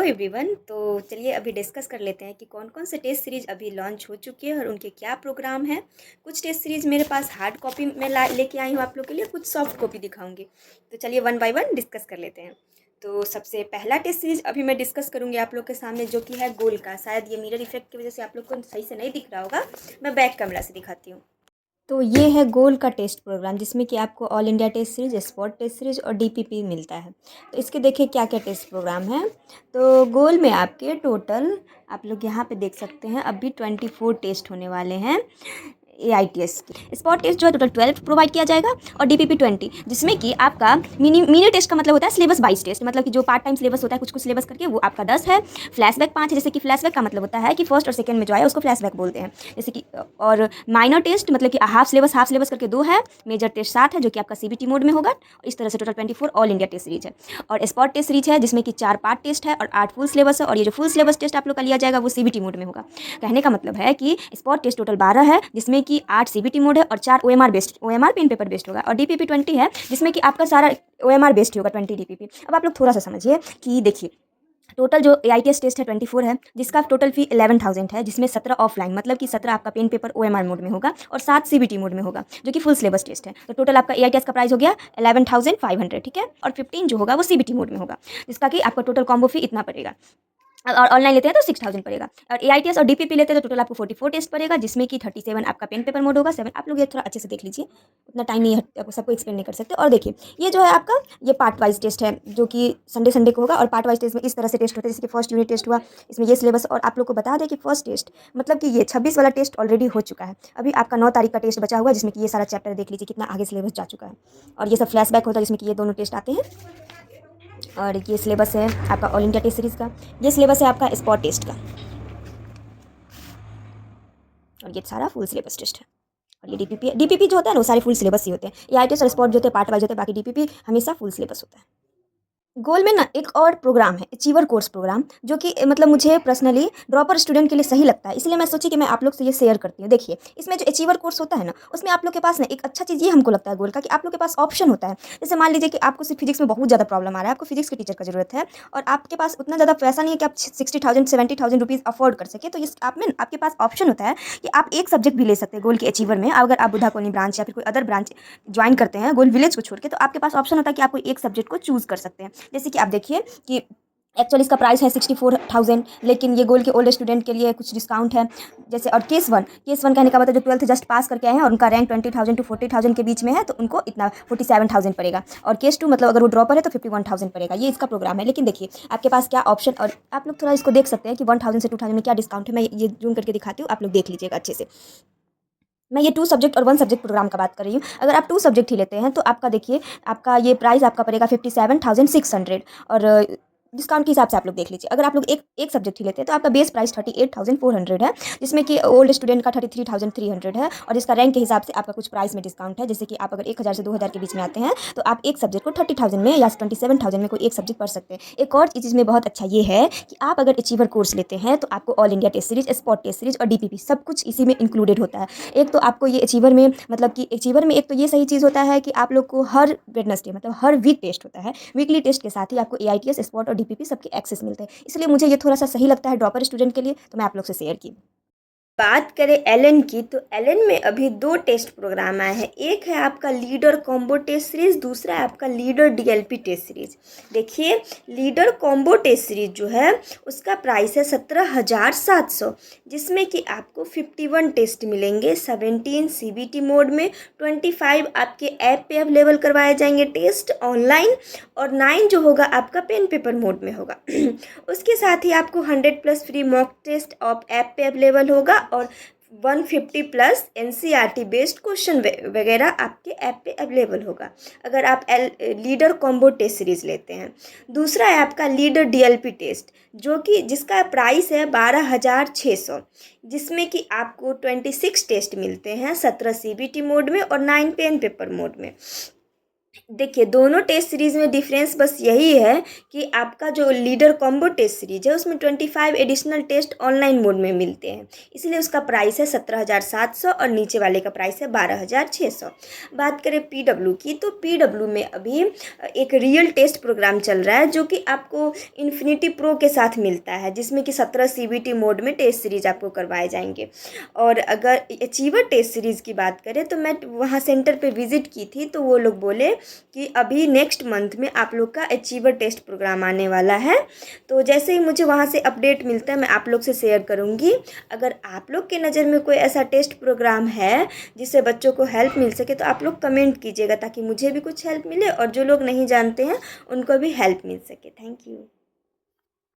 Everyone. तो चलिए अभी डिस्कस कर लेते हैं कि कौन कौन से टेस्ट सीरीज़ अभी लॉन्च हो चुकी है और उनके क्या प्रोग्राम हैं। कुछ टेस्ट सीरीज़ मेरे पास हार्ड कॉपी में ला लेके आई हूँ आप लोग के लिए, कुछ सॉफ्ट कॉपी दिखाऊंगी। तो चलिए वन बाय वन डिस्कस कर लेते हैं। तो सबसे पहला टेस्ट सीरीज़ अभी मैं डिस्कस करूँगी आप लोग के सामने, जो कि है गोल का। शायद ये मिरर इफेक्ट की वजह से आप लोग को सही से नहीं दिख रहा होगा, मैं बैक कैमरा से दिखाती हूँ। तो ये है गोल का टेस्ट प्रोग्राम, जिसमें कि आपको all India test series, spot test series और डीपीपी मिलता है। तो इसके देखिए क्या क्या टेस्ट प्रोग्राम है। तो गोल में आपके टोटल आप लोग यहाँ पे देख सकते हैं, अभी 24 टेस्ट होने वाले हैं AITS की। स्पॉट टेस्ट जो है टोटल 12 प्रोवाइड किया जाएगा और DPP 20, जिसमें कि आपका मिनी टेस्ट का मतलब होता है सिलेबस 22 टेस्ट, मतलब कि जो पार्ट टाइम सिलेबस होता है कुछ कुछ सिलेबस करके, वो आपका 10 है। फ्लैशबैक 5 है, जैसे कि फ्लैशबैक का मतलब होता है कि फर्स्ट और सेकंड में जो है उसको फ्लैशबैक बोलते हैं, जैसे कि। और माइनर टेस्ट मतलब कि हाफ सिलेबस करके 2 है। मेजर टेस्ट 7 है, जो कि आपका CBT मोड में होगा। इस तरह से total 24 all India test series है। और स्पॉट टेस्ट सीरीज है, जिसमें कि 4 पार्ट टेस्ट है और 8 फुल सिलेबस है। और ये जो फुल सिलेबस टेस्ट आप लोग का लिया जाएगा वो CBT मोड में होगा। कहने का मतलब है कि स्पॉट टेस्ट टोटल 12 है, जिसमें कि 8 CBT मोड है और 4 OMR based, OMR pen paper based होगा। और DPP 20 है, जिसमें कि आपका सारा OMR बेस्ड होगा, 20 DPP। अब आप लोग थोड़ा सा समझिए कि देखिए, टोटल जो AITS टेस्ट है 24 है, जिसका टोटल फी 11,000 है, जिसमें 17 ऑफलाइन, मतलब कि 17 आपका पेन पेपर OMR मोड में होगा और 7 CBT मोड में होगा, जो कि फुल सिलेबस टेस्ट है। तो टोटल आपका AITS का प्राइस हो गया 11,500, ठीक है। और 15 जो होगा वो CBT मोड में होगा, जिसका कि आपका टोटल कॉम्बो फी इतना पड़ेगा। और ऑनलाइन लेते हैं तो 6,000 पड़ेगा। और AITS और DPP लेते हैं तो टोटल आपको 44 टेस्ट पड़ेगा, जिसमें कि 37 आपका पेन पेपर मोड होगा, 7 आप लोग ये थोड़ा अच्छे से देख लीजिए, उतना टाइम नहीं है, आपको सबको एक्सप्लेन नहीं कर सकते। और देखिए ये जो है आपका, ये पार्ट वाइज टेस्ट है, जो कि संडे को होगा। और पार्ट वाइज टेस्ट में इस तरह से टेस्ट होता है, जैसे कि फर्स्ट यूनिट टेस्ट हुआ, इसमें ये सिलेबस। और आप लोग को बता दें कि फर्स्ट टेस्ट मतलब कि ये 26 वाला टेस्ट ऑलरेडी हो चुका है। अभी आपका 9 तारीख का टेस्ट बचा हुआ है, जिसमें कि ये सारा चैप्टर देख लीजिए कितना आगे सिलेबस जा चुका है। और ये सब फ्लैशबैक होता है, जिसमें कि ये दोनों टेस्ट आते हैं। और ये सिलेबस है आपका ऑल इंडिया टेस्ट सीरीज़ का। ये सिलेबस है आपका स्पॉट टेस्ट का। और ये सारा फुल सिलेबस टेस्ट है। और ये डीपीपी जो होता है ना, वो सारे फुल सिलेबस ही होते हैं। AITS और स्पॉट जो होते हैं पार्ट वाइज होते हैं, बाकी DPP हमेशा फुल सिलेबस होता है। गोल में ना एक और प्रोग्राम है, अचीवर कोर्स प्रोग्राम, जो कि मतलब मुझे पर्सनली ड्रॉपर स्टूडेंट के लिए सही लगता है, इसलिए मैं सोची कि मैं आप लोग से ये शेयर करती हूँ। देखिए इसमें जो अचीवर कोर्स होता है ना, उसमें आप लोग के पास ना एक अच्छा चीज़ ये हमको लगता है गोल का, कि आप लोग के पास ऑप्शन होता है। जैसे मान लीजिए कि आपको सिर्फ फिजिक्स में बहुत ज़्यादा प्रॉब्लम आ रहा है, आपको फिजिक्स के टीचर का जरूरत है, और आपके पास उतना ज़्यादा पैसा नहीं है कि आप 60,000 70,000 रुपीज़ अफोर्ड कर सके। तो इस आप में आपके पास ऑप्शन होता है कि आप एक सब्जेक्ट भी ले सकते हैं गोल के अचीवर में। अगर आप बुधा कॉलोनी ब्रांच या फिर कोई अदर ब्रांच ज्वाइन करते हैं गोल विलेज को छोड़ के, तो आपके पास ऑप्शन होता है कि आप कोई एक सब्जेक्ट को चूज़ कर सकते हैं। जैसे कि आप देखिए कि एक्चुअली इसका प्राइस है 64,000, लेकिन ये गोल के ओल्ड स्टूडेंट के लिए कुछ डिस्काउंट है। जैसे और केस वन कहने का मतलब जो 12th जस्ट पास करके आए हैं और उनका रैंक 20,000 टू 40,000 के बीच में है, तो उनको इतना 47,000 पड़ेगा। और केस 2 मतलब अगर वो ड्रॉपर है तो 51,000 पड़ेगा। ये इसका प्रोग्राम है। लेकिन देखिए आपके पास क्या ऑप्शन, और आप लोग थोड़ा इसको देख सकते हैं कि 1,000 से 2,000 में क्या डिस्काउंट है। मैं ये जूम करके दिखाती हूँ, आप लोग देख लीजिएगा अच्छे से। मैं ये 2 सब्जेक्ट और 1 सब्जेक्ट प्रोग्राम का बात कर रही हूँ। अगर आप 2 सब्जेक्ट ही लेते हैं तो आपका देखिए, आपका ये प्राइस आपका पड़ेगा 57,600। और डिस्काउंट के हिसाब से आप लोग देख लीजिए। अगर आप लोग एक सब्जेक्ट ही लेते हैं तो आपका बेस प्राइस 38,400 है, जिसमें कि ओल्ड स्टूडेंट का 33,300 है। और इसका रैंक के हिसाब से आपका कुछ प्राइस में डिस्काउंट है। जैसे कि आप अगर 1,000 से 2,000 के बीच में आते हैं तो आप एक सब्जेक्ट को 30,000 में या 27,000 में कोई एक सब्जेक्ट पढ़ सकते हैं। एक और चीज़ में बहुत अच्छा ये है कि आप अगर अचीवर कोर्स लेते हैं तो आपको all India test series, spot test series और DPP सब कुछ इसी में इंक्लूडेड होता है। एक तो आपको ये अचीवर में, मतलब कि अचीवर में एक तो ये सही चीज़ होता है कि आप लोग को हर वेडनेसडे मतलब हर वीक टेस्ट होता है। वीकली टेस्ट के साथ ही आपको AITS, स्पॉट और DPP सबके एक्सेस मिलते हैं। इसलिए मुझे ये थोड़ा सा सही लगता है ड्रॉपर स्टूडेंट के लिए, तो मैं आप लोग से शेयर की। बात करें एलन की, तो एलन में अभी 2 टेस्ट प्रोग्राम आए हैं। एक है आपका लीडर कॉम्बो टेस्ट सीरीज, दूसरा है आपका लीडर DLP टेस्ट सीरीज। देखिए लीडर कॉम्बो टेस्ट सीरीज जो है उसका प्राइस है 17,700, जिसमें कि आपको 51 टेस्ट मिलेंगे, 17 CBT मोड में, 25 आपके ऐप पे अवेलेबल करवाए जाएंगे टेस्ट ऑनलाइन, और 9 जो होगा आपका पेन पेपर मोड में होगा। उसके साथ ही आपको 100+ free mock test of app पे अवेलेबल होगा, और 150+ NCERT बेस्ड क्वेश्चन वगैरह आपके ऐप पे अवेलेबल होगा, अगर आप लीडर कॉम्बो टेस्ट सीरीज लेते हैं। दूसरा है आपका लीडर DLP टेस्ट, जो कि जिसका प्राइस है 12,600, जिसमें कि आपको 26 टेस्ट मिलते हैं, 17 CBT मोड में और 9 पेन पेपर मोड में। देखिए, दोनों टेस्ट सीरीज़ में डिफ़रेंस बस यही है कि आपका जो लीडर कॉम्बो टेस्ट सीरीज़ है, उसमें 25 एडिशनल टेस्ट ऑनलाइन मोड में मिलते हैं। इसलिए उसका प्राइस है 17,700 और नीचे वाले का प्राइस है 12,600। बात करें पीडब्ल्यू की, तो पीडब्ल्यू में अभी एक रियल टेस्ट प्रोग्राम चल रहा है, जो कि आपको इन्फिनिटी प्रो के साथ मिलता है, जिसमें कि 17 सीबीटी मोड में टेस्ट सीरीज़ आपको करवाए जाएंगे। और अगर अचीवर टेस्ट सीरीज़ की बात करें, तो मैं वहाँ सेंटर पे विज़िट की थी, तो वो लोग बोले कि अभी नेक्स्ट मंथ में आप लोग का अचीवर टेस्ट प्रोग्राम आने वाला है। तो जैसे ही मुझे वहाँ से अपडेट मिलता है, मैं आप लोग से शेयर करूँगी। अगर आप लोग के नज़र में कोई ऐसा टेस्ट प्रोग्राम है जिससे बच्चों को हेल्प मिल सके, तो आप लोग कमेंट कीजिएगा, ताकि मुझे भी कुछ हेल्प मिले और जो लोग नहीं जानते हैं उनको भी हेल्प मिल सके। Thank you.